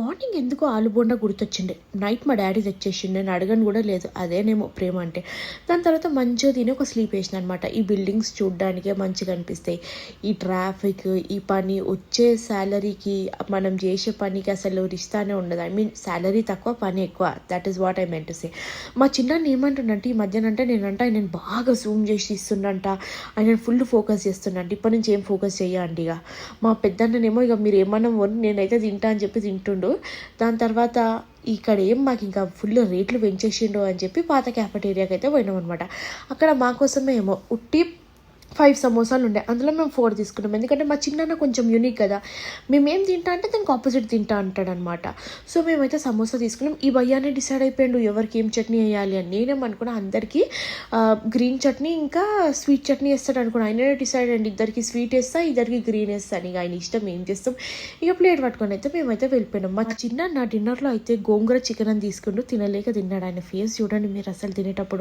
Morning ఎందుకో ఆలు bonda గుర్తొచ్చిండే. Night మా డాడీ తెచ్చేసిండు. నేను అడగను కూడా లేదు. అదేనేమో ప్రేమ అంటే. దాని తర్వాత మంచిగా తిని ఒక స్లీప్ వేసిన అనమాట. ఈ బిల్డింగ్స్ చూడ్డానికే మంచిగా అనిపిస్తాయి. ఈ ట్రాఫిక్, ఈ పని, వచ్చే శాలరీకి మనం చేసే పనికి అసలు రిస్తానే ఉండదు. ఐ మీన్ శాలరీ తక్కువ, పని ఎక్కువ. That is what I meant to say. మా చిన్నాన్ని ఏమంటుండంటే ఈ మధ్యనంటే ఆయన బాగా జూమ్ చేసి ఇస్తుండంట. ఆయన ఫుల్ ఫోకస్ చేస్తుండంట. ఇప్పటి నుంచి ఏం ఫోకస్ చేయండి ఇక. మా పెద్దన్ననేమో ఇక మీరు ఏమన్నా నేనైతే తింటా అని చెప్పి తింటుండు. దాని తర్వాత ఇక్కడ మాకు ఇంకా ఫుల్ రేట్లు పెంచేసిండు అని చెప్పి పాత క్యాఫెటేరియాకి అయితే పోయినాం అనమాట. అక్కడ మా కోసమే ఏమో ఉట్టి 5 సమోసాలు ఉండే. అందులో మేము 4 తీసుకున్నాం. ఎందుకంటే మా చిన్న కొంచెం యూనిక్ కదా. మేమేం తింటా అంటే దానికి ఆపోజిట్ తింటా అంటాడనమాట. సో మేమైతే సమోసా తీసుకున్నాం. ఈ భయ్యానే డిసైడ్ అయిపోయాడు ఎవరికి ఏం చట్నీ వేయాలి అని. నేనేమనుకున్నా అందరికీ గ్రీన్ చట్నీ ఇంకా స్వీట్ చట్నీ వేస్తాడు అనుకున్నా. ఆయనే డిసైడ్ అండి, ఇద్దరికి స్వీట్ వేస్తా, ఇద్దరికి గ్రీన్ వేస్తాను. ఇక ఆయన ఇష్టం, ఏం చేస్తాం. ఇక ప్లేట్ పట్టుకొని అయితే మేమైతే వెళ్ళిపోయినాం. మా చిన్న నా డిన్నర్లో అయితే గోంగూర చికెన్ అని తీసుకుంటూ తినలేక తిన్నాడు. ఆయన ఫేస్ చూడండి మీరు అసలు తినేటప్పుడు.